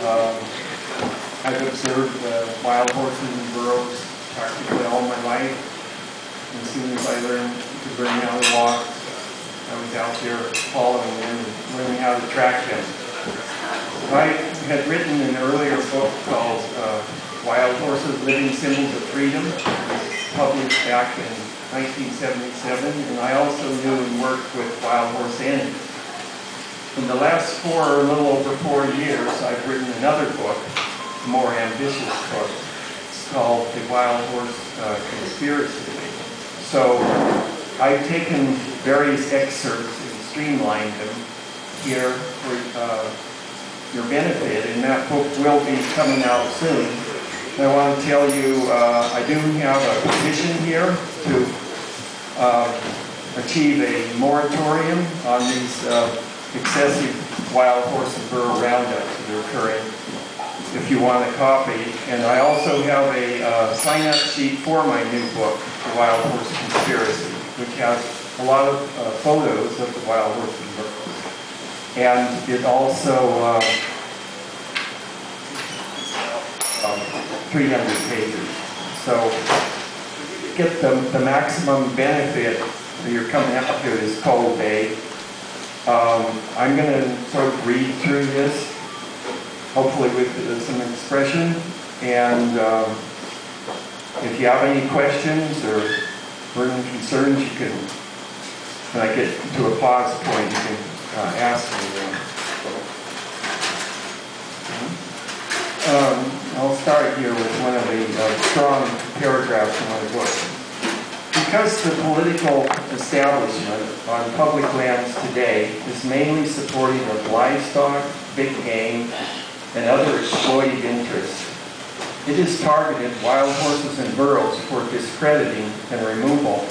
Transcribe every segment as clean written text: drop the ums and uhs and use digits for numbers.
I've observed wild horses and burros practically all my life. As soon as I learned how to walk, I was out there following them and learning how to track them. I had written an earlier book called Wild Horses, Living Symbols of Freedom, published back in 1977, and I also knew and worked with wild horse animals. In the last a little over 4 years, I've written another book, a more ambitious book. It's called The Wild Horse Conspiracy. So I've taken various excerpts and streamlined them here for your benefit, and that book will be coming out soon. I want to tell you, I do have a petition here to achieve a moratorium on these excessive wild horse and burro roundups that are occurring, if you want a copy. And I also have a sign-up sheet for my new book, The Wild Horse Conspiracy, which has a lot of photos of the wild horse and burro. And it also 300 pages. So get the maximum benefit that you're coming up to this cold day. I'm going to sort of read through this, hopefully with some expression, and if you have any questions or burning concerns, you can, when I get to a pause point, you can ask me. I'll start here with one of the strong paragraphs in my book. Because the political establishment on public lands today is mainly supporting of livestock, big game, and other exploited interests, it has targeted wild horses and burros for discrediting and removal,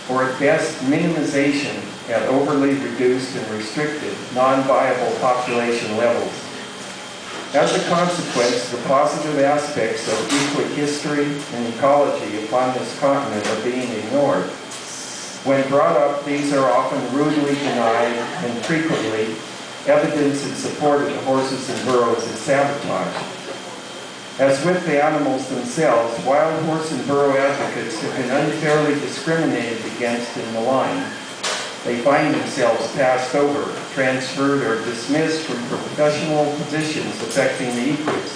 or at best minimization at overly reduced and restricted, non-viable population levels. As a consequence, the positive aspects of equid history and ecology upon this continent are being ignored. When brought up, these are often rudely denied, and frequently, evidence in support of the horses and burros is sabotaged. As with the animals themselves, wild horse and burro advocates have been unfairly discriminated against and maligned. They find themselves passed over, transferred, or dismissed from professional positions affecting the equids,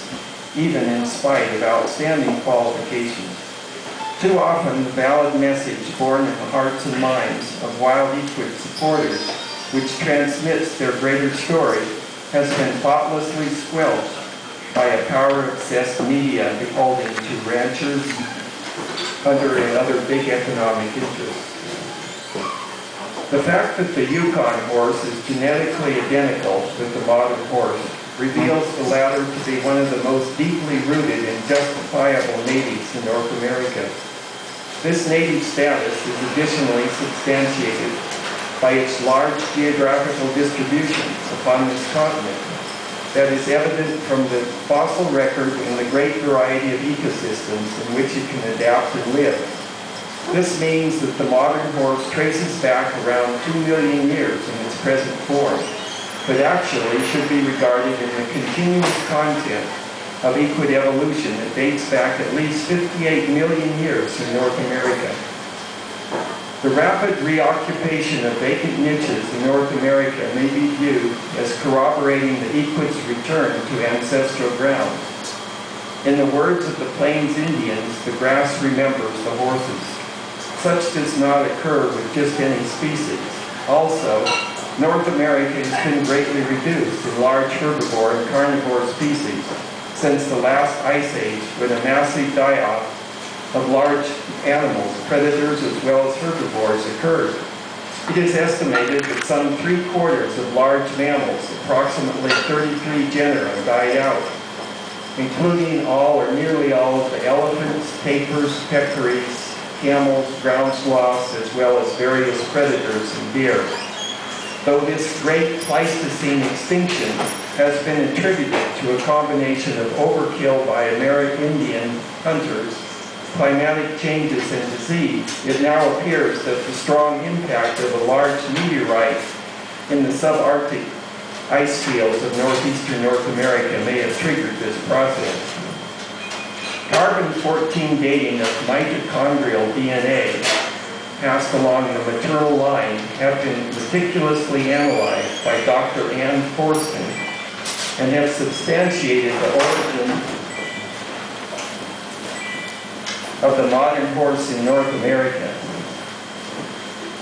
even in spite of outstanding qualifications. Too often, the valid message born in the hearts and minds of wild equid supporters, which transmits their greater story, has been thoughtlessly squelched by a power-obsessed media beholden to ranchers under and other big economic interests. The fact that the Yukon horse is genetically identical with the modern horse reveals the latter to be one of the most deeply rooted and justifiable natives in North America. This native status is additionally substantiated by its large geographical distribution upon this continent that is evident from the fossil record and the great variety of ecosystems in which it can adapt and live. This means that the modern horse traces back around 2 million years in its present form, but actually should be regarded in the continuous content of equid evolution that dates back at least 58 million years in North America. The rapid reoccupation of vacant niches in North America may be viewed as corroborating the equid's return to ancestral ground. In the words of the Plains Indians, the grass remembers the horses. Such does not occur with just any species. Also, North America has been greatly reduced in large herbivore and carnivore species since the last ice age, when a massive die-off of large animals, predators as well as herbivores, occurred. It is estimated that some 3/4 of large mammals, approximately 33 genera, died out, including all or nearly all of the elephants, tapirs, peccaries, camels, ground sloths, as well as various predators and deer. Though this great Pleistocene extinction has been attributed to a combination of overkill by Amerindian hunters, climatic changes, and disease, it now appears that the strong impact of a large meteorite in the subarctic ice fields of northeastern North America may have triggered this process. Carbon-14 dating of mitochondrial DNA passed along the maternal line have been meticulously analyzed by Dr. Ann Forston and have substantiated the origin of the modern horse in North America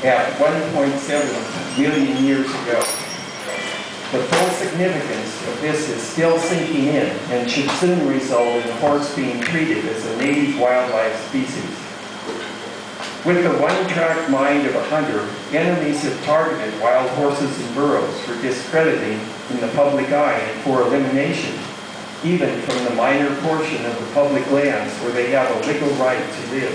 at 1.7 million years ago. The full significance of this is still sinking in and should soon result in the horse being treated as a native wildlife species. With the one-track mind of a hunter, enemies have targeted wild horses and burros for discrediting in the public eye and for elimination, even from the minor portion of the public lands where they have a legal right to live.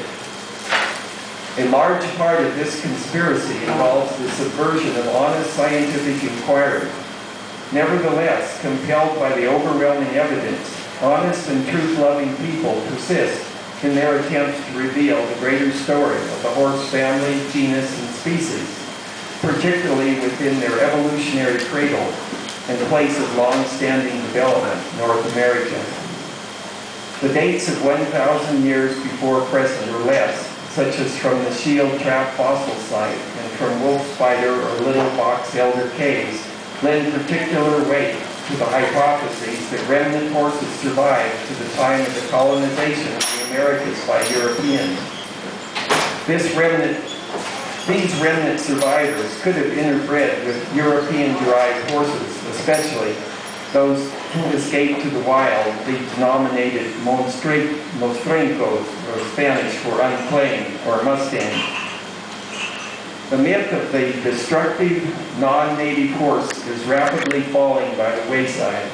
A large part of this conspiracy involves the subversion of honest scientific inquiry. Nevertheless, compelled by the overwhelming evidence, honest and truth-loving people persist in their attempts to reveal the greater story of the horse family, genus, and species, particularly within their evolutionary cradle and place of long-standing development, North America. The dates of 1,000 years before present or less, such as from the Shield Trap fossil site and from wolf spider or little box elder caves, lend particular weight to the hypotheses that remnant horses survived to the time of the colonization of the Americas by Europeans. These remnant survivors could have interbred with European-derived horses, especially those who escaped to the wild, the denominated monstrencos, or Spanish for unclaimed, or mustang. The myth of the destructive, non-native horse is rapidly falling by the wayside.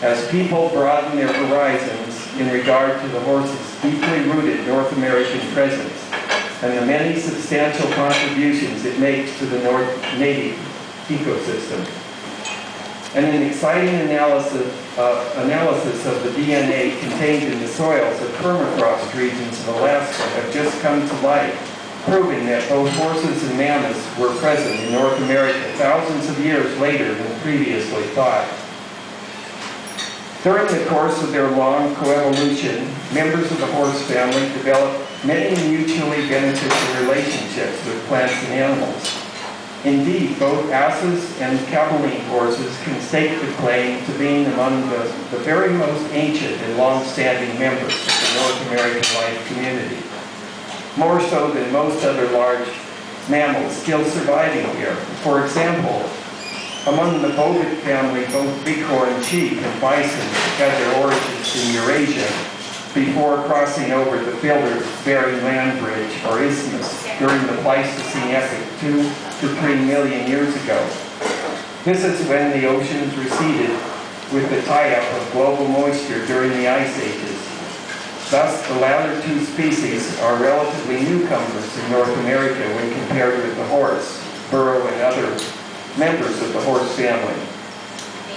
As people broaden their horizons in regard to the horse's deeply rooted North American presence and the many substantial contributions it makes to the native ecosystem. And an exciting analysis of the DNA contained in the soils of permafrost regions of Alaska have just come to light, proving that both horses and mammoths were present in North America thousands of years later than previously thought. During the course of their long coevolution, members of the horse family developed many mutually beneficial relationships with plants and animals. Indeed, both asses and caballine horses can stake the claim to being among the very most ancient and long-standing members of the North American life community, more so than most other large mammals still surviving here. For example, among the bovic family, both bighorn sheep and bison had their origins in Eurasia before crossing over the filter-bearing land bridge, or isthmus, during the Pleistocene epoch 2 to 3 million years ago. This is when the oceans receded with the tie-up of global moisture during the ice ages. Thus, the latter two species are relatively newcomers in North America when compared with the horse, burro, and other members of the horse family.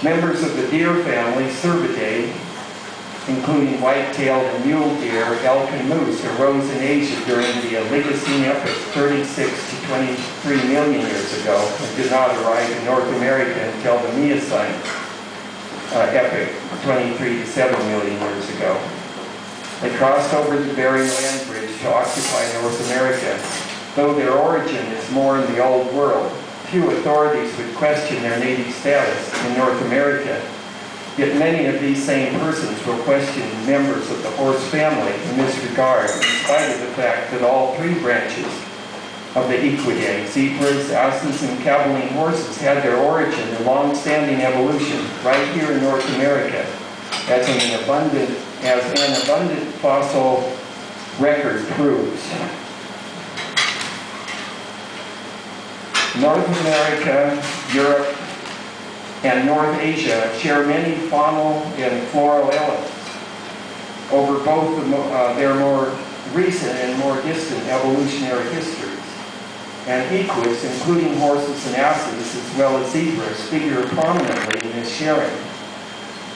Members of the deer family, Cervidae, including white-tailed and mule deer, elk, and moose, arose in Asia during the Oligocene epoch 36 to 23 million years ago and did not arrive in North America until the Miocene epoch 23 to 7 million years ago. They crossed over the Bering Land Bridge to occupy North America. Though their origin is more in the Old World, few authorities would question their native status in North America. Yet many of these same persons will question members of the horse family in this regard, in spite of the fact that all three branches of the Equidae, zebras, asses, and caballine horses, had their origin in long-standing evolution right here in North America, as an abundant fossil record proves. North America, Europe, and North Asia share many faunal and floral elements over both their more recent and more distant evolutionary histories. And equids, including horses and asses, as well as zebras, figure prominently in this sharing.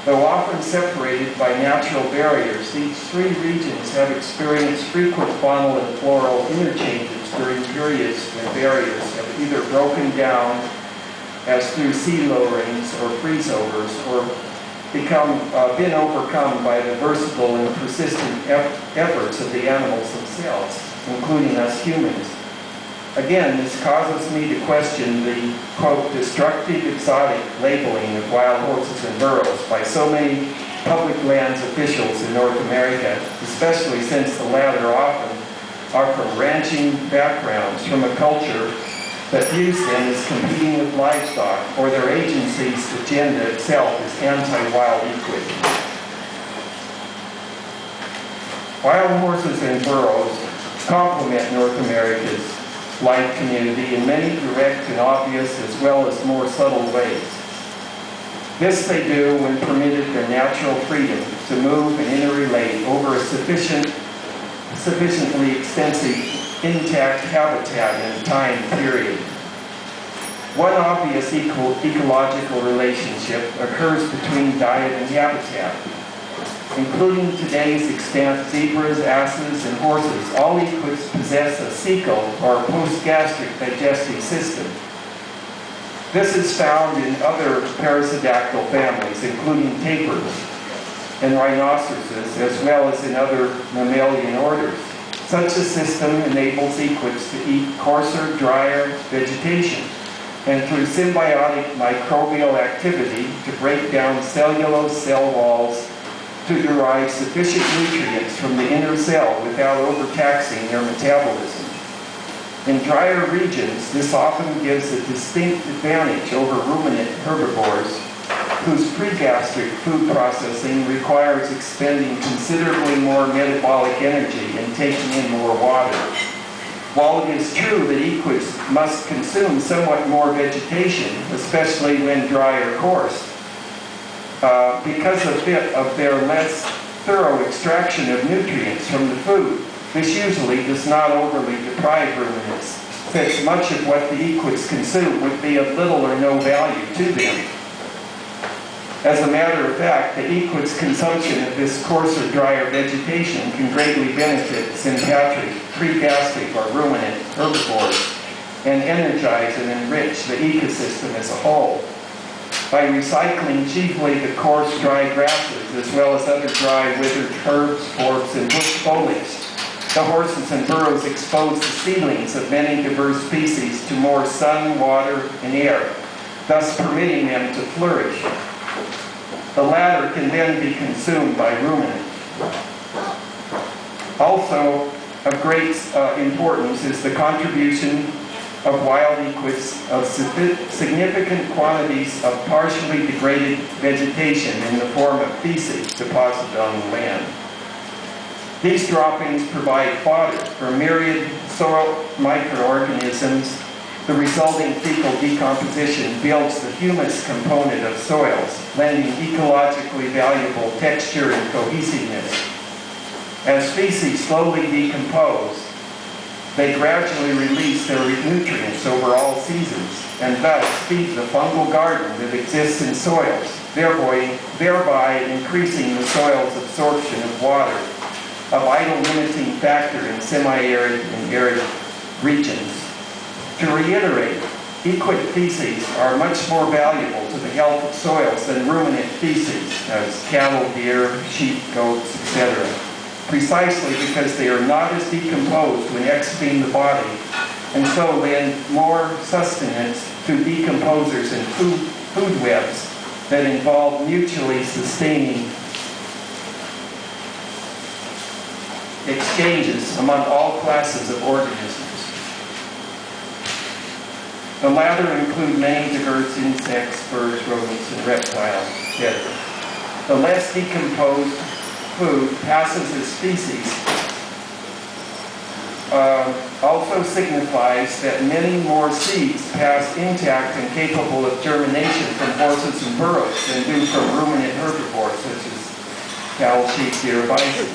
Though often separated by natural barriers, these three regions have experienced frequent faunal and floral interchanges during periods when barriers have either broken down as through sea lowerings or freeze-overs, or been overcome by the versatile and persistent efforts of the animals themselves, including us humans. Again, this causes me to question the, quote, destructive exotic labeling of wild horses and burros by so many public lands officials in North America, especially since the latter often are from ranching backgrounds, from a culture that views them as competing with livestock, or their agency's agenda itself is anti-wild equity. Wild horses and burros complement North America's life community in many direct and obvious as well as more subtle ways. This they do when permitted their natural freedom to move and interrelate over a sufficiently extensive intact habitat and time period. One obvious ecological relationship occurs between diet and habitat, including today's extant zebras, asses, and horses. All equids possess a cecal or post-gastric digestive system. This is found in other parasodactyl families, including tapirs and rhinoceroses, as well as in other mammalian orders. Such a system enables equids to eat coarser, drier vegetation, and through symbiotic microbial activity to break down cellulose cell walls to derive sufficient nutrients from the inner cell without overtaxing their metabolism. In drier regions, this often gives a distinct advantage over ruminant herbivores, whose pregastric food processing requires expending considerably more metabolic energy and taking in more water. While it is true that equids must consume somewhat more vegetation, especially when dry or coarse, because of their less thorough extraction of nutrients from the food, this usually does not overly deprive ruminants, since much of what the equids consume would be of little or no value to them. As a matter of fact, the equid's consumption of this coarser, drier vegetation can greatly benefit sympatric, pregastric, or ruminant herbivores and energize and enrich the ecosystem as a whole. By recycling chiefly the coarse, dry grasses, as well as other dry, withered herbs, forbs, and bush foliage, the horses and burros expose the seedlings of many diverse species to more sun, water, and air, thus permitting them to flourish. The latter can then be consumed by ruminants. Also of great importance is the contribution of wild equids of significant quantities of partially degraded vegetation in the form of feces deposited on the land. These droppings provide fodder for myriad soil microorganisms. The resulting fecal decomposition builds the humus component of soils, lending ecologically valuable texture and cohesiveness. As feces slowly decompose, they gradually release their nutrients over all seasons, and thus feed the fungal garden that exists in soils, thereby increasing the soil's absorption of water, a vital limiting factor in semi-arid and arid regions. To reiterate, equid feces are much more valuable to the health of soils than ruminant feces, as cattle, deer, sheep, goats, etc., precisely because they are not as decomposed when exiting the body, and so lend more sustenance to decomposers and food webs that involve mutually sustaining exchanges among all classes of organisms. The latter include many diverse insects, birds, rodents, and reptiles, etc. The less decomposed food passes as feces also signifies that many more seeds pass intact and capable of germination from horses and burros than do from ruminant herbivores such as cattle, sheep, deer, bison.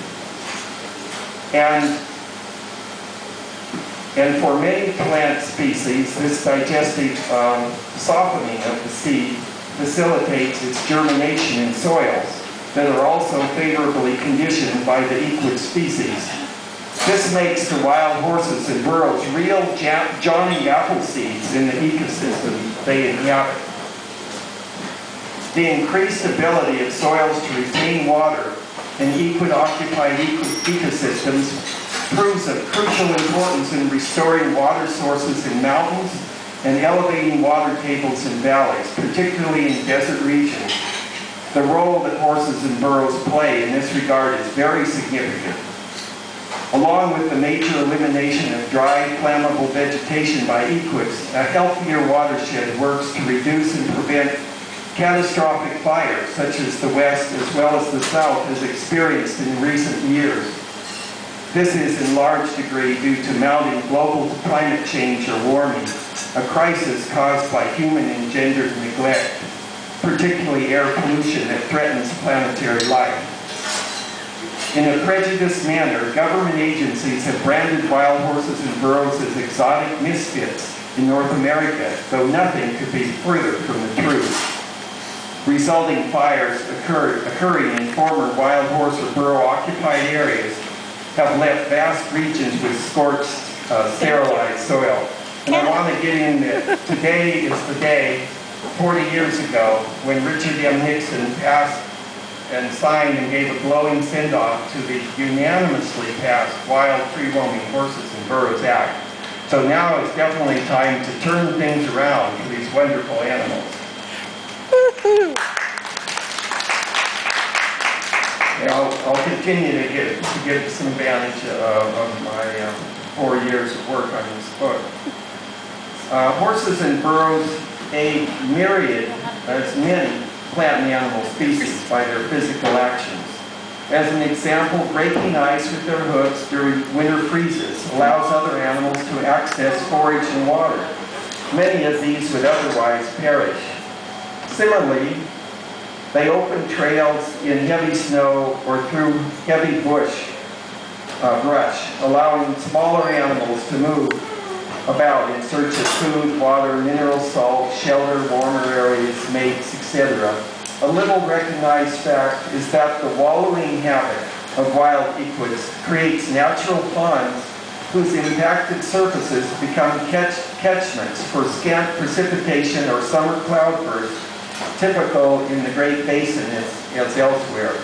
And for many plant species, this digestive softening of the seed facilitates its germination in soils that are also favorably conditioned by the equid species. This makes the wild horses and burros real Johnny Appleseeds in the ecosystem they inhabit. The increased ability of soils to retain water in equid-occupied ecosystems proves of crucial importance in restoring water sources in mountains and elevating water tables in valleys, particularly in desert regions. The role that horses and burros play in this regard is very significant. Along with the major elimination of dry, flammable vegetation by equids, a healthier watershed works to reduce and prevent catastrophic fires, such as the West as well as the South has experienced in recent years. This is in large degree due to mounting global climate change or warming, a crisis caused by human-engendered neglect, particularly air pollution that threatens planetary life. In a prejudiced manner, government agencies have branded wild horses and burros as exotic misfits in North America, though nothing could be further from the truth. Resulting fires occurring in former wild horse or burro occupied areas have left vast regions with scorched, sterilized soil. And I want to get in that today is the day, 40 years ago, when Richard M. Nixon passed and signed and gave a glowing send-off to the unanimously passed Wild Free-Roaming Horses and Burros Act. So now is definitely time to turn things around for these wonderful animals. And I'll continue to give some advantage of my 4 years of work on this book. Horses and burros aid myriad, as many plant and animal species by their physical actions. As an example, breaking ice with their hooves during winter freezes allows other animals to access forage and water. Many of these would otherwise perish. Similarly, they open trails in heavy snow or through heavy brush, allowing smaller animals to move about in search of food, water, mineral salt, shelter, warmer areas, mates, etc. A little recognized fact is that the wallowing habit of wild equids creates natural ponds whose impacted surfaces become catchments for scant precipitation or summer cloudbursts, typical in the Great Basin as elsewhere.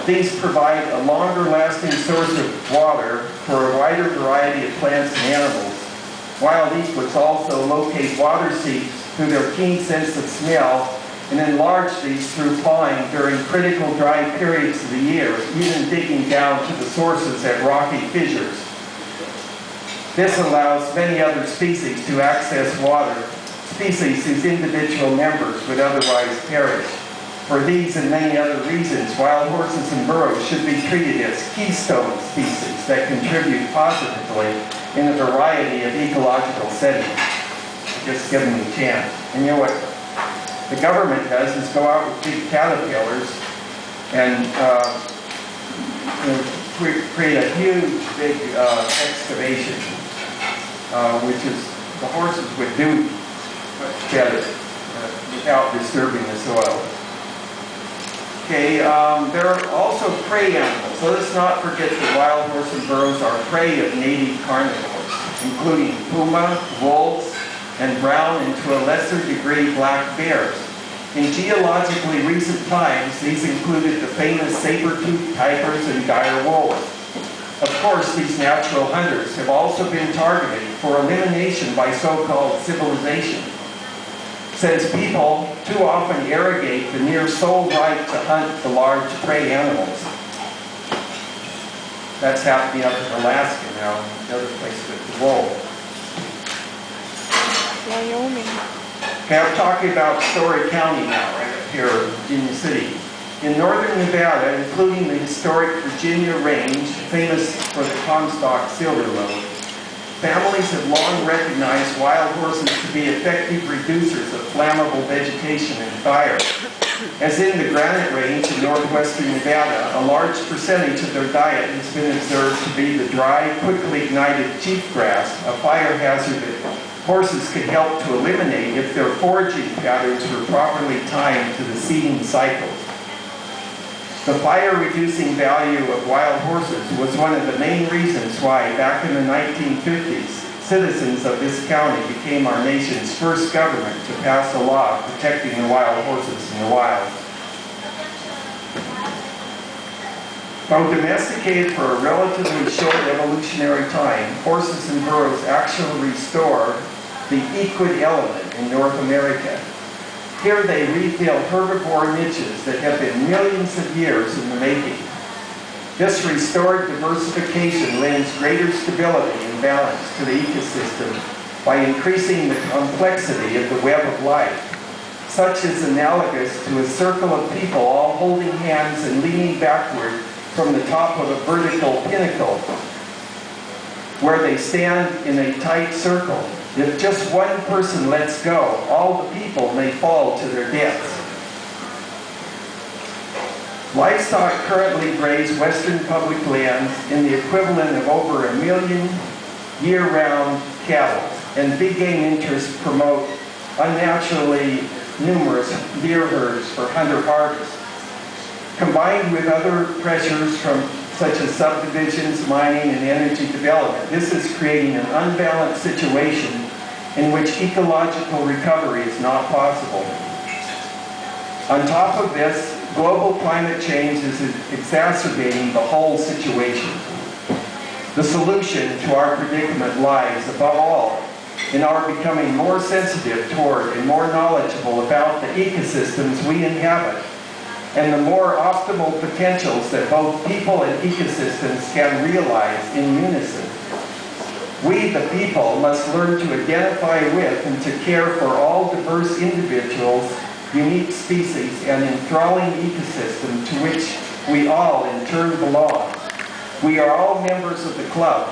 These provide a longer-lasting source of water for a wider variety of plants and animals. Wild equids also locate water seeps through their keen sense of smell and enlarge these through thawing during critical dry periods of the year, even digging down to the sources at rocky fissures. This allows many other species to access water, species whose individual members would otherwise perish. For these and many other reasons, wild horses and burros should be treated as keystone species that contribute positively in a variety of ecological settings. Just give them a chance. And you know what the government does is go out with big caterpillars and create a huge, big excavation, which is the horses would do better without disturbing the soil. Okay, there are also prey animals. Let us not forget that wild horse and burros are prey of native carnivores, including puma, wolves, and brown and to a lesser degree black bears. In geologically recent times, these included the famous saber-toothed tigers and dire wolves. Of course, these natural hunters have also been targeted for elimination by so-called civilization, since people too often arrogate the near sole right to hunt the large prey animals. That's happening up in Alaska now, another place with the wolf. Wyoming. Okay, I'm talking about Story County now, right up here in Virginia City. In northern Nevada, including the historic Virginia Range, famous for the Comstock silver lode, families have long recognized wild horses to be effective reducers of flammable vegetation and fire. As in the Granite Range in northwestern Nevada, a large percentage of their diet has been observed to be the dry, quickly ignited cheatgrass, a fire hazard that horses could help to eliminate if their foraging patterns were properly timed to the seeding cycles. The fire-reducing value of wild horses was one of the main reasons why, back in the 1950s, citizens of this county became our nation's first government to pass a law protecting the wild horses in the wild. Though domesticated for a relatively short evolutionary time, horses and burros actually restore the equid element in North America. Here they refill herbivore niches that have been millions of years in the making. This restored diversification lends greater stability and balance to the ecosystem by increasing the complexity of the web of life. Such is analogous to a circle of people all holding hands and leaning backward from the top of a vertical pinnacle, where they stand in a tight circle. If just one person lets go, all the people may fall to their deaths. Livestock currently graze western public lands in the equivalent of over 1 million year-round cattle, and big game interests promote unnaturally numerous deer herds for hunter-harvest. Combined with other pressures from such as subdivisions, mining, and energy development, this is creating an unbalanced situation in which ecological recovery is not possible. On top of this, global climate change is exacerbating the whole situation. The solution to our predicament lies, above all, in our becoming more sensitive toward and more knowledgeable about the ecosystems we inhabit, and the more optimal potentials that both people and ecosystems can realize in unison. We, the people, must learn to identify with and to care for all diverse individuals, unique species, and enthralling ecosystem to which we all in turn belong. We are all members of the club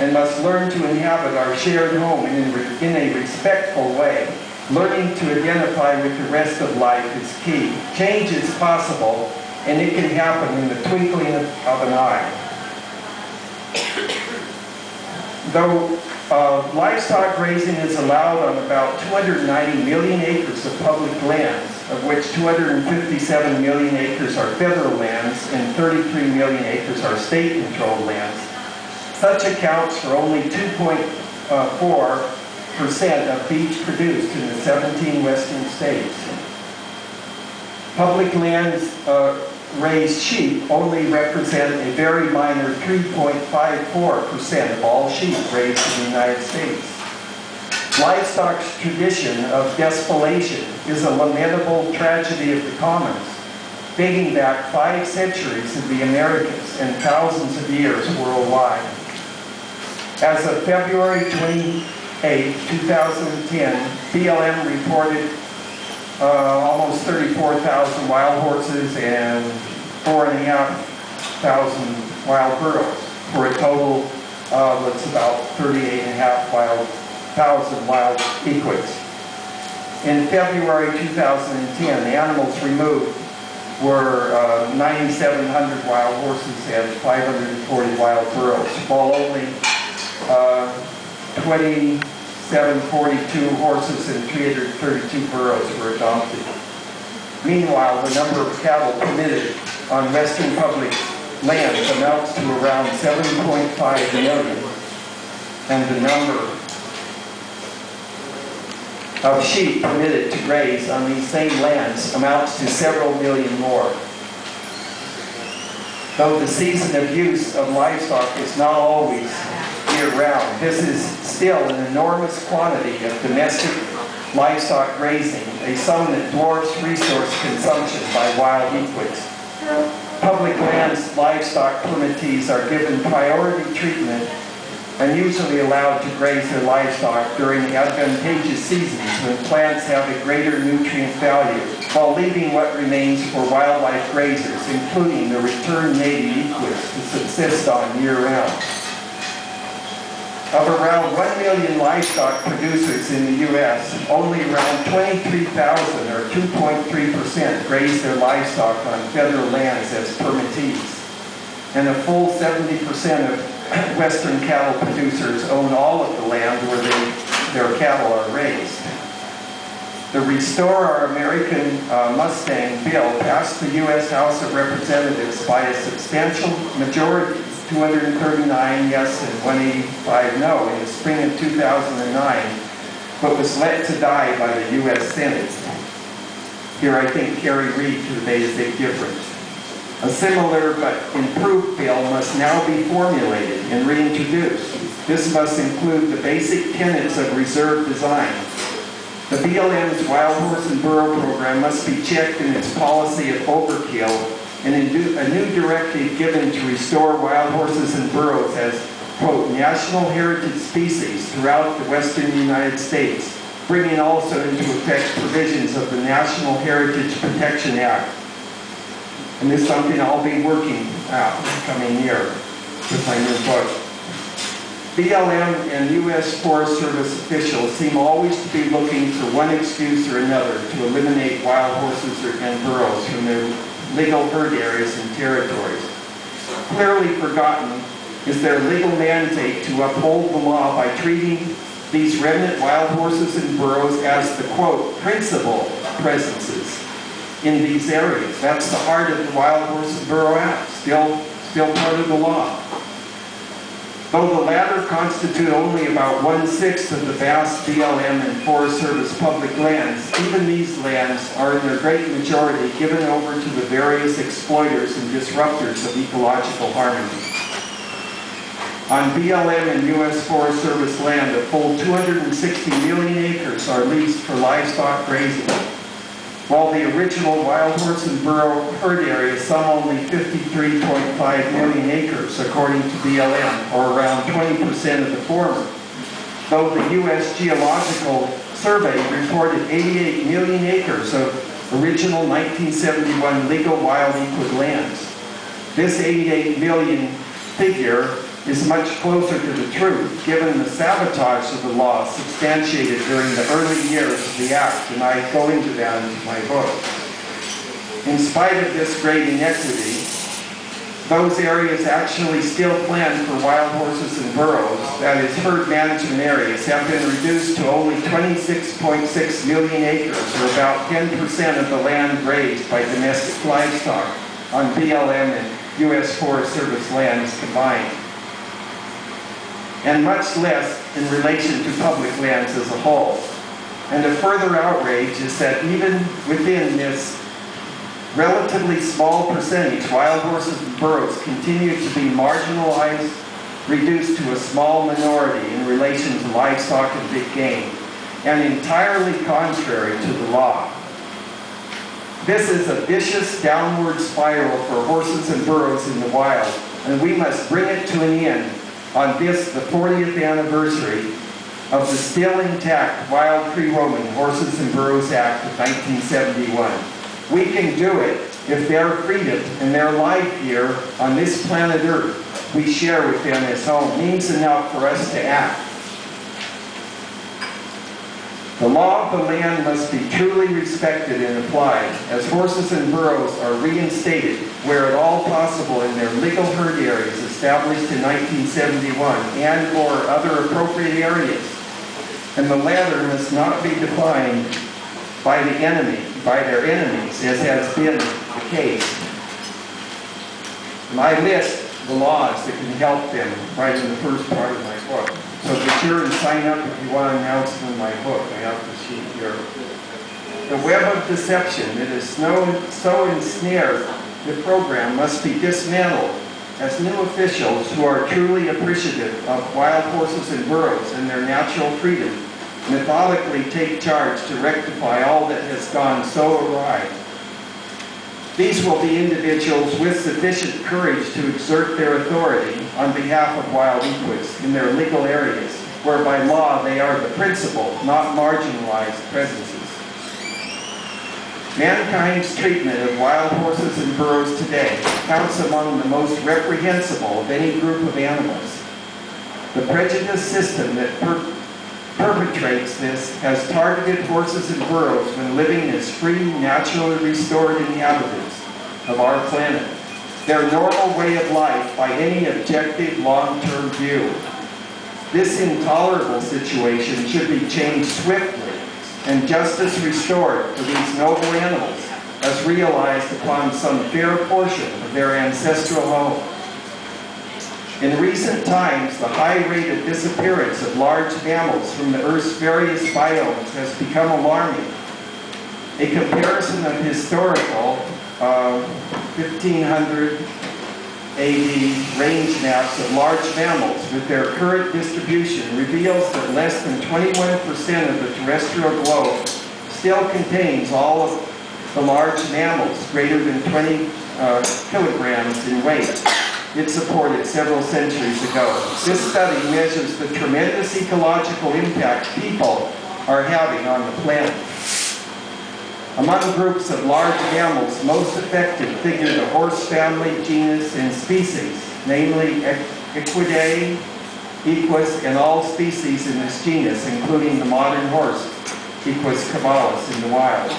and must learn to inhabit our shared home in a respectful way. Learning to identify with the rest of life is key. Change is possible, and it can happen in the twinkling of an eye. Though livestock grazing is allowed on about 290 million acres of public lands, of which 257 million acres are federal lands and 33 million acres are state-controlled lands, such accounts for only 2.4% of beef produced in the 17 western states. Public lands raised sheep only represent a very minor 3.54% of all sheep raised in the United States. Livestock's tradition of despoliation is a lamentable tragedy of the commons, dating back 5 centuries in the Americas and thousands of years worldwide. As of February 28, 2010, BLM reported almost 34,000 wild horses and 4,500 wild burros, for a total that's about 38,500 wild equids. In February 2010, the animals removed were 9,700 wild horses and 540 wild burros, while only 2,742 horses and 332 burros were adopted. Meanwhile, the number of cattle permitted on western public lands amounts to around 7.5 million, and the number of sheep permitted to graze on these same lands amounts to several million more. Though the season of use of livestock is not always year-round, this is still an enormous quantity of domestic livestock grazing, a sum that dwarfs resource consumption by wild equids. Public lands livestock permittees are given priority treatment and usually allowed to graze their livestock during advantageous seasons when plants have a greater nutrient value, while leaving what remains for wildlife grazers, including the returned native equids, to subsist on year-round. Of around 1 million livestock producers in the U.S., only around 23,000, or 2.3%, graze their livestock on federal lands as permittees, and a full 70% of western cattle producers own all of the land where their cattle are raised. The Restore Our American Mustang bill passed the U.S. House of Representatives by a substantial majority 239 yes and 185 no in the spring of 2009, but was let to die by the U.S. Senate. Here I think Kerry Reid could have made a big difference. A similar but improved bill must now be formulated and reintroduced. This must include the basic tenets of reserve design. The BLM's Wild Horse and Burro program must be checked in its policy of overkill, and a new directive given to restore wild horses and burros as, quote, national heritage species throughout the western United States, bringing also into effect provisions of the National Heritage Protection Act. And this is something I'll be working out coming year with my new book. BLM and U.S. Forest Service officials seem always to be looking for one excuse or another to eliminate wild horses and burros from their legal herd areas and territories. Clearly forgotten is their legal mandate to uphold the law by treating these remnant wild horses and burros as the, quote, principal presences in these areas. That's the heart of the Wild Horse and Burro Act, still part of the law. Though the latter constitute only about 1/6 of the vast BLM and Forest Service public lands, even these lands are in their great majority given over to the various exploiters and disruptors of ecological harmony. On BLM and U.S. Forest Service land, a full 260 million acres are leased for livestock grazing, while the original wild horse and burro herd area sum only 53.5 million acres, according to BLM, or around 20% of the former. Though the U.S. Geological Survey reported 88 million acres of original 1971 legal wild equid lands. This 88 million figure is much closer to the truth, given the sabotage of the law substantiated during the early years of the Act, and I go into that in my book. In spite of this great inequity, those areas actually still planned for wild horses and burros, that is, herd management areas, have been reduced to only 26.6 million acres, or about 10% of the land grazed by domestic livestock on BLM and U.S. Forest Service lands combined, and much less in relation to public lands as a whole. And a further outrage is that even within this relatively small percentage, wild horses and burros continue to be marginalized, reduced to a small minority in relation to livestock and big game, and entirely contrary to the law. This is a vicious downward spiral for horses and burros in the wild, and we must bring it to an end on this, the 40th anniversary of the still intact Wild Free-Roaming Horses and Burros Act of 1971. We can do it if their freedom and their life here on this planet Earth we share with them as home means enough for us to act. The law of the land must be truly respected and applied, as horses and burros are reinstated where at all possible in their legal herd areas established in 1971 and or other appropriate areas. And the latter must not be defined by their enemies, as has been the case. And I list the laws that can help them right in the first part of my book. So be sure and sign up if you want to announce them in my book. I have the sheet here. The web of deception that has so ensnared the program must be dismantled, as new officials who are truly appreciative of wild horses and burros and their natural freedom methodically take charge to rectify all that has gone so awry. These will be individuals with sufficient courage to exert their authority on behalf of wild equids in their legal areas, where by law they are the principal, not marginalized presences. Mankind's treatment of wild horses and burros today counts among the most reprehensible of any group of animals. The prejudice system that perpetrates this has targeted horses and burros when living as free, naturally restored inhabitants of our planet, their normal way of life by any objective long-term view. This intolerable situation should be changed swiftly and justice restored for these noble animals as realized upon some fair portion of their ancestral home. In recent times, the high rate of disappearance of large mammals from the Earth's various biomes has become alarming. A comparison of historical 1500 AD range maps of large mammals with their current distribution reveals that less than 21% of the terrestrial globe still contains all of the large mammals greater than 20 kilograms in weight it supported several centuries ago. This study measures the tremendous ecological impact people are having on the planet. Among groups of large mammals most affected figure the horse family, genus, and species, namely Equidae, Equus, and all species in this genus, including the modern horse, Equus caballus, in the wild.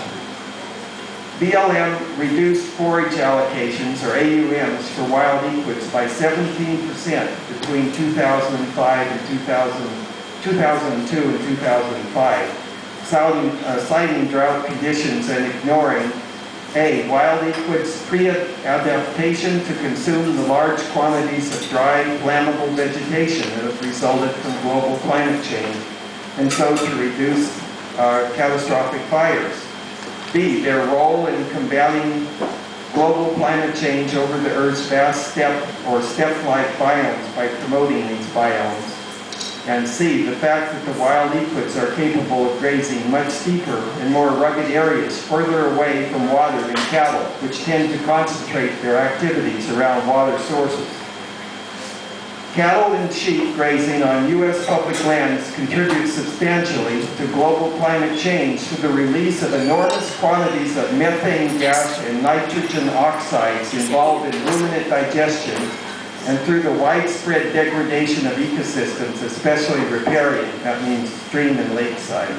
BLM reduced forage allocations, or AUMs, for wild equids by 17% between 2005 and 2002 and 2005. Citing drought conditions and ignoring A, wild equids' pre-adaptation to consume the large quantities of dry, flammable vegetation that have resulted from global climate change, and so to reduce catastrophic fires. B, their role in combating global climate change over the Earth's vast steppe or steppe-like biomes by promoting these biomes. And C, the fact that the wild equids are capable of grazing much steeper and more rugged areas further away from water than cattle, which tend to concentrate their activities around water sources. Cattle and sheep grazing on U.S. public lands contribute substantially to global climate change through the release of enormous quantities of methane gas and nitrogen oxides involved in ruminant digestion, and through the widespread degradation of ecosystems, especially riparian, that means stream and lakeside.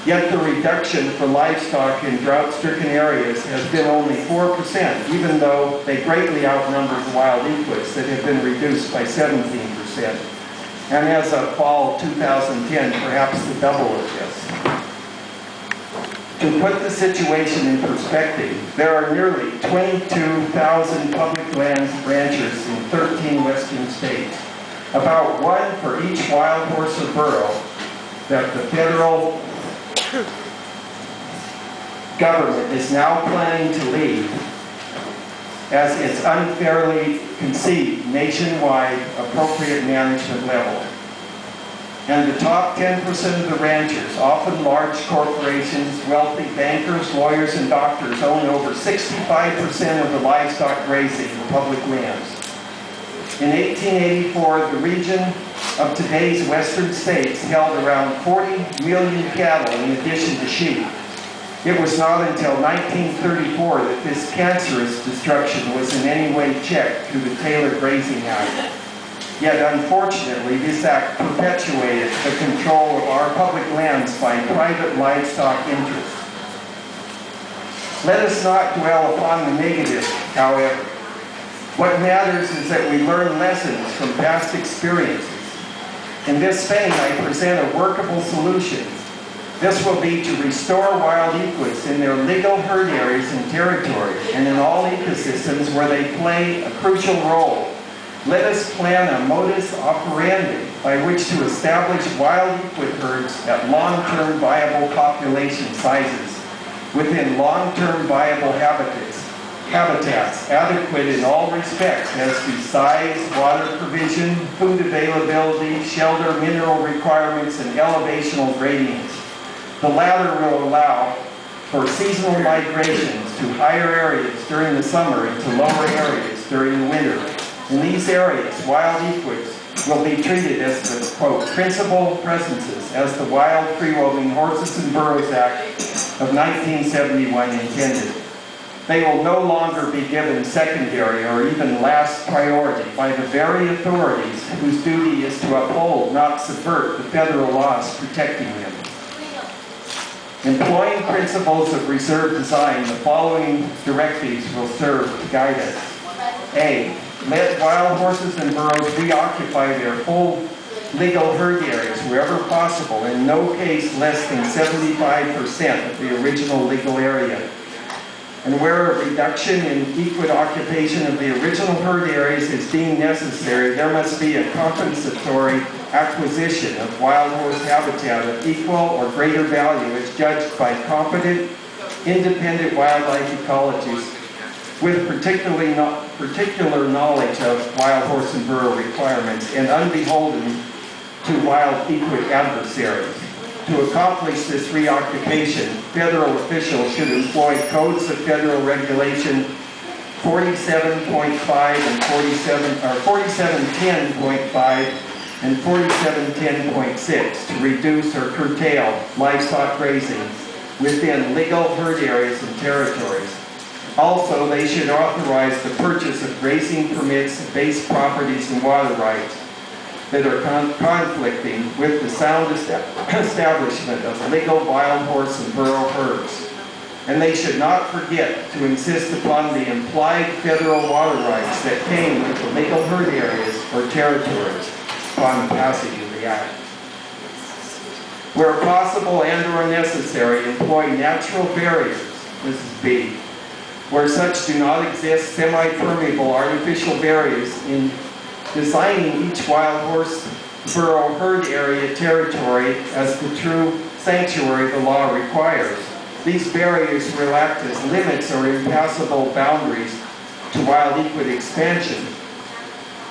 Yet the reduction for livestock in drought-stricken areas has been only 4%, even though they greatly outnumber the wild equids that have been reduced by 17%. And as of fall 2010, perhaps the double of this. To put the situation in perspective, there are nearly 22,000 public lands ranchers in 13 western states, about one for each wild horse or burro that the federal government is now planning to leave as its unfairly conceived nationwide appropriate management level. And the top 10% of the ranchers, often large corporations, wealthy bankers, lawyers, and doctors, own over 65% of the livestock grazing in public lands. In 1884, the region of today's western states held around 40 million cattle in addition to sheep. It was not until 1934 that this cancerous destruction was in any way checked through the Taylor Grazing Act. Yet, unfortunately, this act perpetuated the control of our public lands by private livestock interests. Let us not dwell upon the negative, however. What matters is that we learn lessons from past experiences. In this vein, I present a workable solution. This will be to restore wild equids in their legal herd areas and territory, and in all ecosystems where they play a crucial role. Let us plan a modus operandi by which to establish wild equid herds at long-term viable population sizes within long-term viable habitats adequate in all respects as to size, water provision, food availability, shelter, mineral requirements, and elevational gradients. The latter will allow for seasonal migrations to higher areas during the summer and to lower areas during the winter. In these areas, wild equids will be treated as the, quote, principal presences as the Wild Free-Roaming Horses and Burros Act of 1971 intended. They will no longer be given secondary or even last priority by the very authorities whose duty is to uphold, not subvert, the federal laws protecting them. Employing principles of reserve design, the following directives will serve to guide us. A, let wild horses and burros reoccupy their full legal herd areas wherever possible, in no case less than 75% of the original legal area. And where a reduction in equid occupation of the original herd areas is deemed necessary, there must be a compensatory acquisition of wild horse habitat of equal or greater value as judged by competent, independent wildlife ecologists with particular knowledge of wild horse and burro requirements and unbeholden to wild equid adversaries. To accomplish this reoccupation, federal officials should employ codes of federal regulation 47.5 and 4710.5 and 4710.6 to reduce or curtail livestock grazing within legal herd areas and territories. Also, they should authorize the purchase of grazing permits, base properties, and water rights that are conflicting with the sound establishment of legal wild horse and burro herds. And they should not forget to insist upon the implied federal water rights that came with the legal herd areas or territories upon the passage of the Act. Where possible and or necessary, employ natural barriers, this is B. Where such do not exist, semi-permeable artificial barriers in designing each wild horse burro herd area territory as the true sanctuary the law requires. These barriers will act as limits or impassable boundaries to wild equid expansion.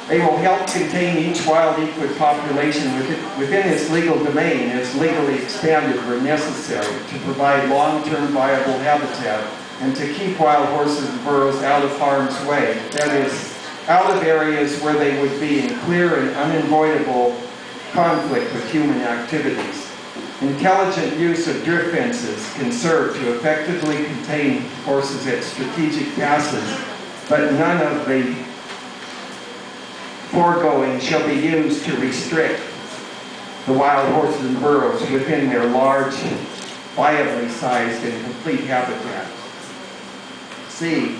They will help contain each wild equid population within its legal domain as legally expanded where necessary to provide long-term viable habitat and to keep wild horses and burros out of harm's way. That is, out of areas where they would be in clear and unavoidable conflict with human activities. Intelligent use of drift fences can serve to effectively contain horses at strategic passes, but none of the foregoing shall be used to restrict the wild horses and burros within their large, viably sized and complete habitat. C.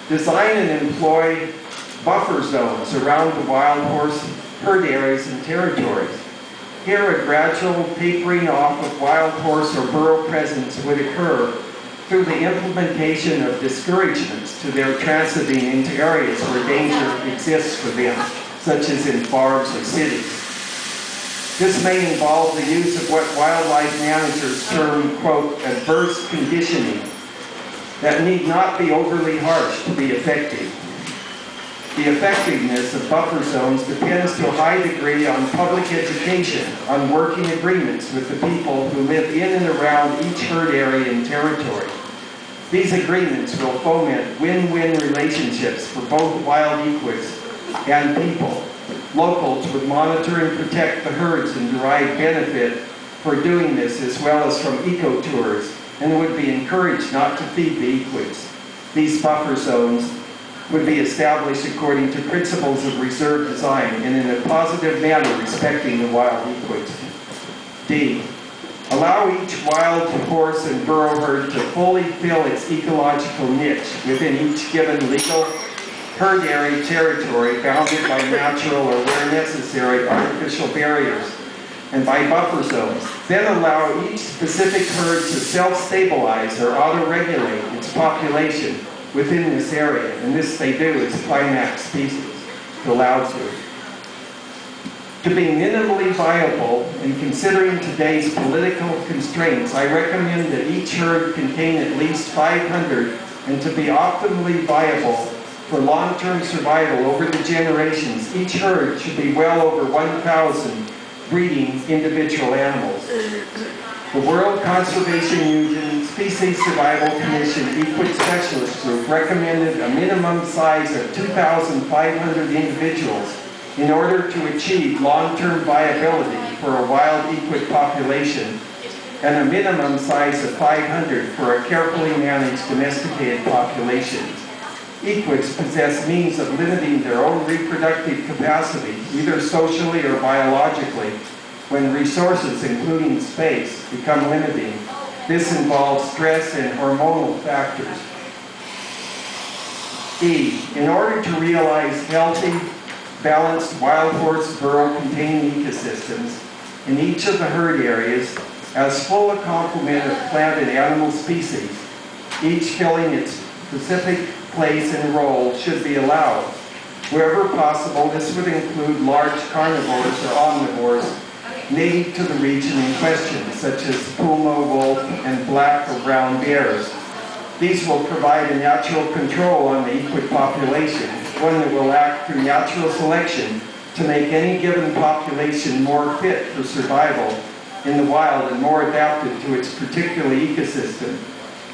Design and employ buffer zones around the wild horse herd areas and territories. Here, a gradual tapering off of wild horse or burro presence would occur through the implementation of discouragements to their transiting into areas where danger exists for them, such as in farms or cities. This may involve the use of what wildlife managers term, quote, adverse conditioning that need not be overly harsh to be effective. The effectiveness of buffer zones depends to a high degree on public education, on working agreements with the people who live in and around each herd area and territory. These agreements will foment win-win relationships for both wild equids and people. Locals would monitor and protect the herds and derive benefit for doing this, as well as from eco-tours, and would be encouraged not to feed the equids. These buffer zones would be established according to principles of reserve design and in a positive manner respecting the wild equids. D. Allow each wild horse and burro herd to fully fill its ecological niche within each given legal herd area territory bounded by natural or, where necessary, artificial barriers and by buffer zones. Then allow each specific herd to self-stabilize or auto-regulate its population within this area, and this they do as climax species, allowed to be minimally viable. In considering today's political constraints, I recommend that each herd contain at least 500, and to be optimally viable for long-term survival over the generations, each herd should be well over 1,000 breeding individual animals. The World Conservation Union Species Survival Commission Equid Specialist Group recommended a minimum size of 2,500 individuals in order to achieve long-term viability for a wild equid population, and a minimum size of 500 for a carefully managed domesticated population. Equids possess means of limiting their own reproductive capacity, either socially or biologically, when resources, including space, become limiting. This involves stress and hormonal factors. E. In order to realize healthy, balanced wild horse burro containing ecosystems in each of the herd areas as full a complement of plant and animal species, each filling its specific place and role should be allowed. Wherever possible, this would include large carnivores or omnivores native to the region in question, such as puma, wolf, and black or brown bears. These will provide a natural control on the equid population, one that will act through natural selection to make any given population more fit for survival in the wild and more adapted to its particular ecosystem.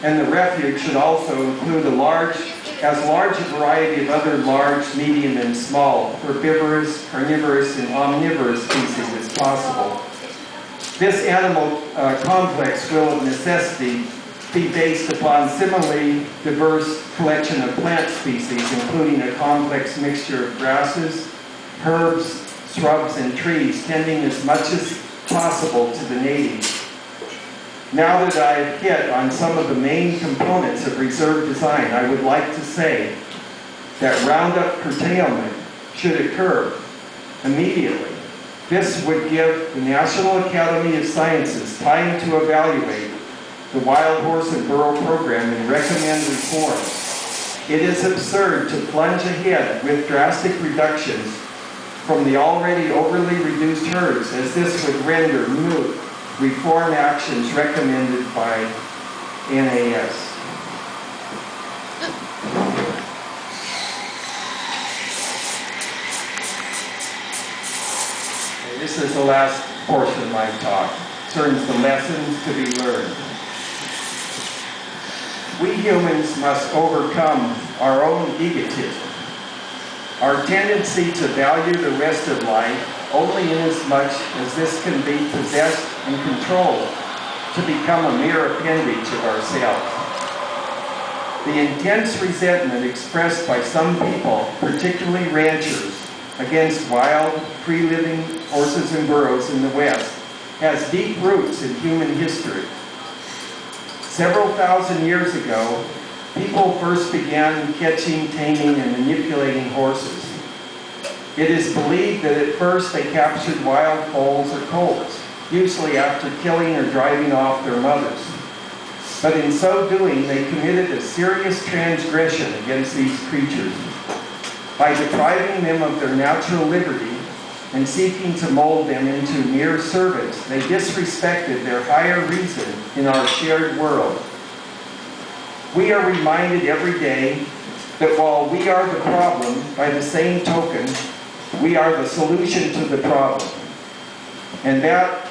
And the refuge should also include as large a variety of other large, medium, and small herbivorous, carnivorous, and omnivorous species as possible. This animal complex will of necessity be based upon similarly diverse collection of plant species, including a complex mixture of grasses, herbs, shrubs, and trees, tending as much as possible to the natives. Now that I've hit on some of the main components of reserve design, I would like to say that Roundup curtailment should occur immediately. This would give the National Academy of Sciences time to evaluate the wild horse and burro program and recommend reforms. It is absurd to plunge ahead with drastic reductions from the already overly reduced herds, as this would render moot reform actions recommended by NAS. Okay, this is the last portion of my talk. It concerns the lessons to be learned. We humans must overcome our own egotism, our tendency to value the rest of life only inasmuch as this can be possessed and controlled to become a mere appendage of ourselves. The intense resentment expressed by some people, particularly ranchers, against wild, free-living horses and burros in the West has deep roots in human history. Several thousand years ago, people first began catching, taming, and manipulating horses. It is believed that at first they captured wild foals or colts, usually after killing or driving off their mothers. But in so doing, they committed a serious transgression against these creatures. By depriving them of their natural liberty and seeking to mold them into mere servants, they disrespected their higher reason in our shared world. We are reminded every day that while we are the problem, by the same token, we are the solution to the problem. And that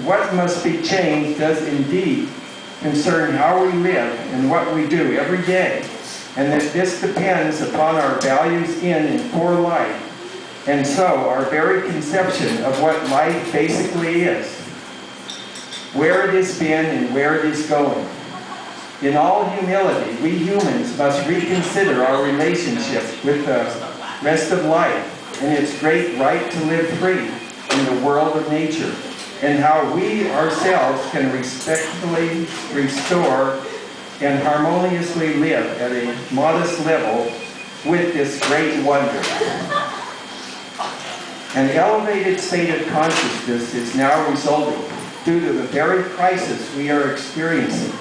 what must be changed does indeed concern how we live and what we do every day, and that this depends upon our values in and for life, and so our very conception of what life basically is, where it has been and where it is going. In all humility, we humans must reconsider our relationship with the rest of life and its great right to live free in the world of nature, and how we ourselves can respectfully restore and harmoniously live at a modest level with this great wonder. An elevated state of consciousness is now resulting due to the very crisis we are experiencing.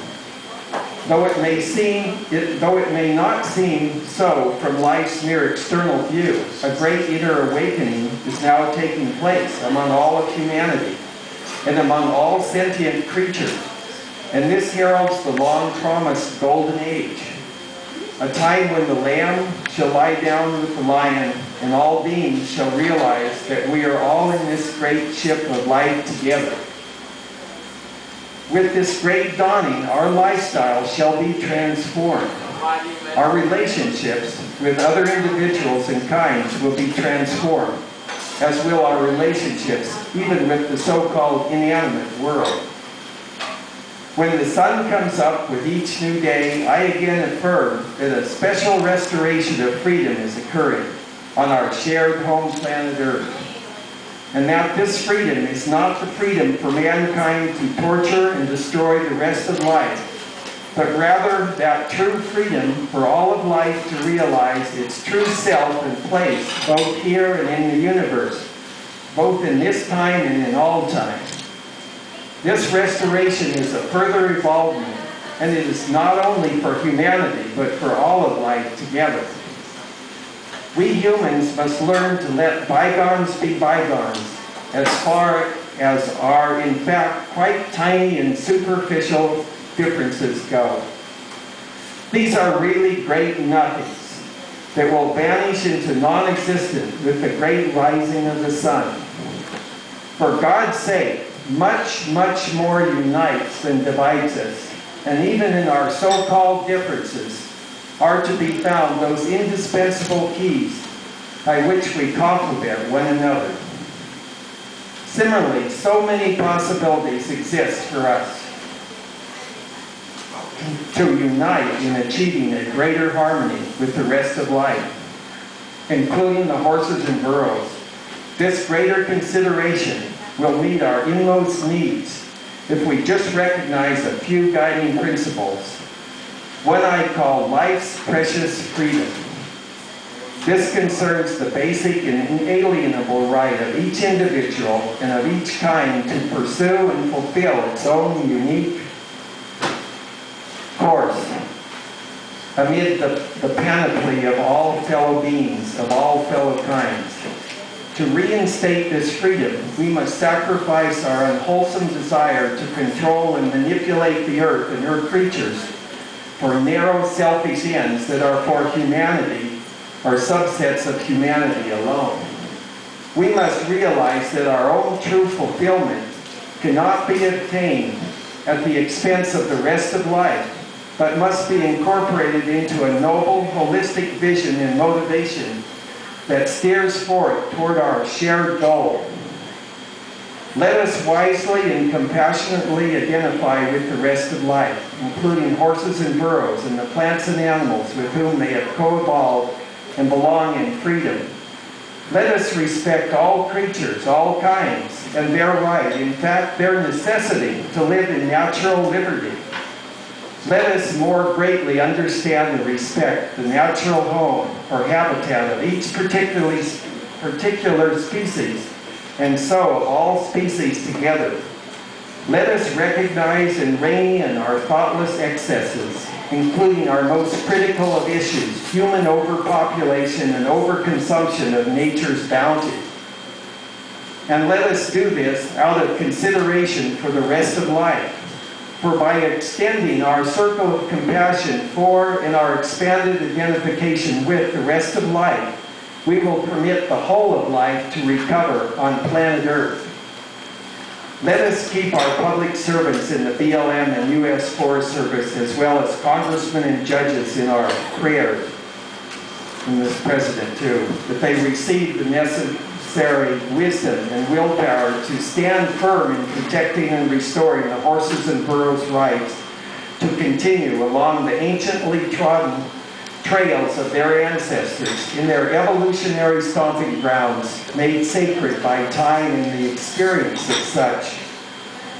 Though it may not seem so from life's mere external view, a great inner awakening is now taking place among all of humanity and among all sentient creatures. And this heralds the long-promised golden age, a time when the lamb shall lie down with the lion, and all beings shall realize that we are all in this great ship of life together. With this great dawning, our lifestyle shall be transformed. Our relationships with other individuals and kinds will be transformed, as will our relationships even with the so-called inanimate world. When the sun comes up with each new day, I again affirm that a special restoration of freedom is occurring on our shared home planet Earth. And that this freedom is not the freedom for mankind to torture and destroy the rest of life, but rather that true freedom for all of life to realize its true self and place both here and in the universe, both in this time and in all time. This restoration is a further evolvement and it is not only for humanity, but for all of life together. We humans must learn to let bygones be bygones, as far as our, in fact, quite tiny and superficial differences go. These are really great nothings that will vanish into non-existence with the great rising of the sun. For God's sake, much, much more unites than divides us, and even in our so-called differences are to be found those indispensable keys by which we complement one another. Similarly, so many possibilities exist for us to unite in achieving a greater harmony with the rest of life, including the horses and burros. This greater consideration will meet our inmost needs if we just recognize a few guiding principles, what I call life's precious freedom. This concerns the basic and inalienable right of each individual and of each kind to pursue and fulfill its own unique course amid the panoply of all fellow beings, of all fellow kinds. To reinstate this freedom, we must sacrifice our unwholesome desire to control and manipulate the earth and her creatures for narrow, selfish ends that are for humanity or subsets of humanity alone. We must realize that our own true fulfillment cannot be obtained at the expense of the rest of life, but must be incorporated into a noble, holistic vision and motivation that steers forward toward our shared goal. Let us wisely and compassionately identify with the rest of life, including horses and burros and the plants and animals with whom they have co-evolved and belong in freedom. Let us respect all creatures, all kinds, and their right, in fact, their necessity to live in natural liberty. Let us more greatly understand and respect the natural home or habitat of each particular species, and so of all species together. Let us recognize and rein in our thoughtless excesses, including our most critical of issues, human overpopulation and overconsumption of nature's bounty. And let us do this out of consideration for the rest of life. For by extending our circle of compassion for and our expanded identification with the rest of life, we will permit the whole of life to recover on planet Earth. Let us keep our public servants in the BLM and U.S. Forest Service, as well as congressmen and judges, in our prayers, and this president too, that they receive the necessary wisdom and willpower to stand firm in protecting and restoring the horses and burros' rights to continue along the anciently trodden trails of their ancestors in their evolutionary stomping grounds, made sacred by time and the experience of such.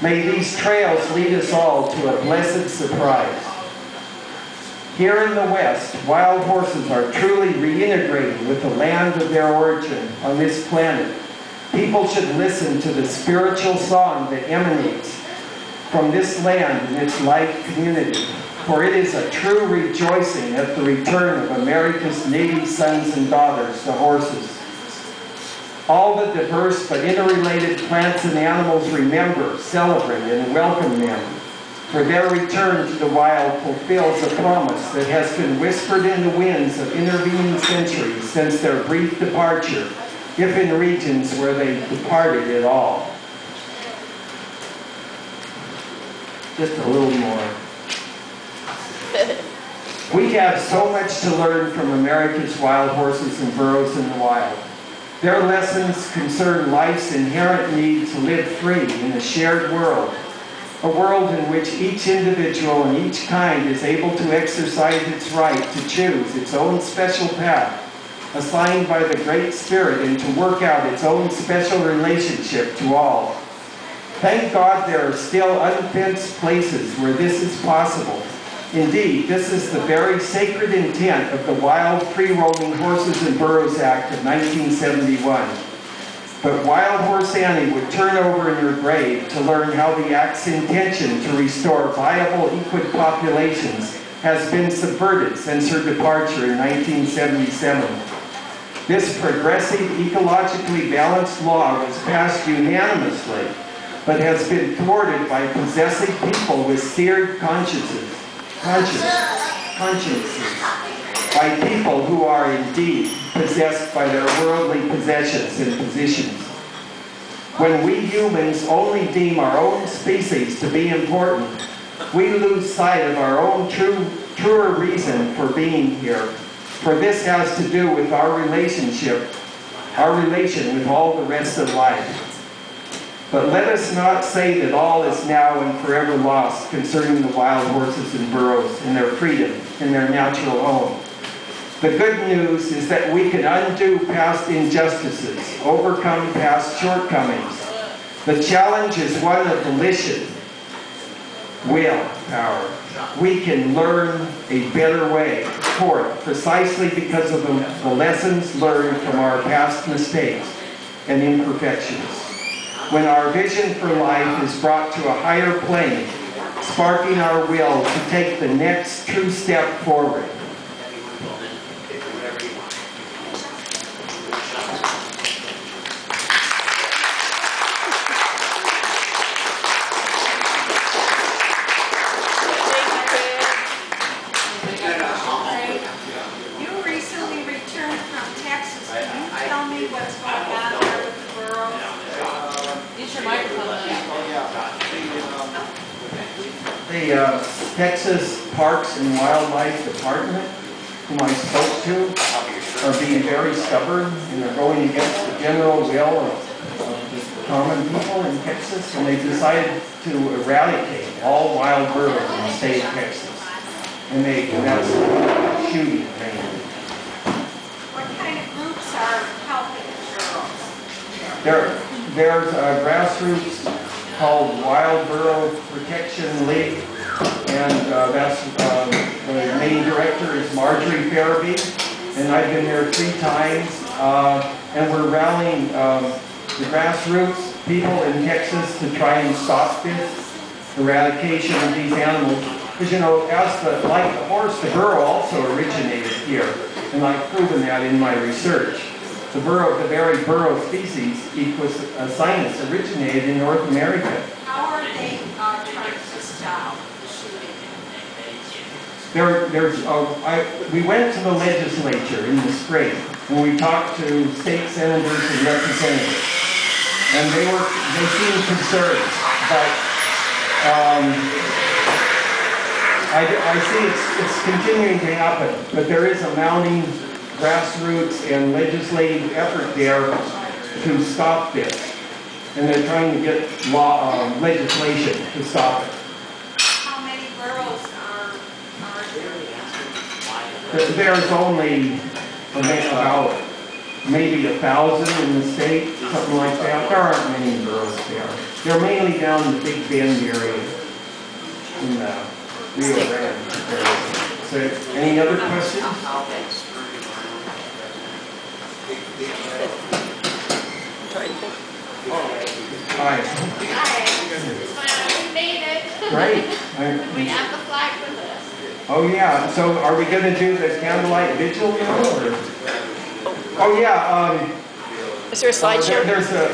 May these trails lead us all to a blessed surprise. Here in the West, wild horses are truly reintegrating with the land of their origin on this planet. People should listen to the spiritual song that emanates from this land and its life community, for it is a true rejoicing at the return of America's native sons and daughters, the horses. All the diverse but interrelated plants and animals remember, celebrate, and welcome them, for their return to the wild fulfills a promise that has been whispered in the winds of intervening centuries since their brief departure, if in regions where they departed at all. Just a little more. We have so much to learn from America's wild horses and burros in the wild. Their lessons concern life's inherent need to live free in a shared world, a world in which each individual and each kind is able to exercise its right to choose its own special path, assigned by the Great Spirit, and to work out its own special relationship to all. Thank God there are still unfenced places where this is possible. Indeed, this is the very sacred intent of the Wild Free-Roaming Horses and Burros Act of 1971. But Wild Horse Annie would turn over in her grave to learn how the Act's intention to restore viable equid populations has been subverted since her departure in 1977. This progressive, ecologically balanced law was passed unanimously, but has been thwarted by possessive people with seared consciences, by people who are indeed possessed by their worldly possessions and positions. When we humans only deem our own species to be important, we lose sight of our own truer reason for being here. For this has to do with our relation with all the rest of life. But let us not say that all is now and forever lost concerning the wild horses and burros and their freedom in their natural home. The good news is that we can undo past injustices, overcome past shortcomings. The challenge is one of volition, willpower. We can learn a better way forth precisely because of the lessons learned from our past mistakes and imperfections. When our vision for life is brought to a higher plane, sparking our will to take the next true step forward. You recently returned from Texas. Can you tell me what's going on there with the burro? Use your microphone. The Texas Parks and Wildlife Department, whom I spoke to, are being very stubborn and are going against the general will of the common people in Texas, and they decided to eradicate all wild burros in the state of Texas. And that's shooting mainly. What kind of groups are helping the burros? There's a grassroots called Wild Burro Protection League, and the main director is Marjorie Farabee, and I've been there 3 times, and we're rallying the grassroots people in Texas to try and stop this eradication of these animals. Because, you know, like the horse, the burro also originated here, and I've proven that in my research. The very burro species, Equus sinus, originated in North America. How are they trying to stop the shooting? We went to the legislature in the spring, and we talked to state senators and representatives, and they seemed concerned, but I see it's continuing to happen, but there is a mounting grassroots and legislative effort there to stop this, and they're trying to get legislation to stop it. How many burros are there? There's only about maybe 1,000 in the state, something like that. There aren't many burros there. They're mainly down in the Big Bend area in the Rio Grande area. So, any other questions? Hi. We made it. Great. We have the flag with us. Oh yeah. So are we going to do the candlelight vigil now? Or? Oh yeah. Is there a slideshow? There's a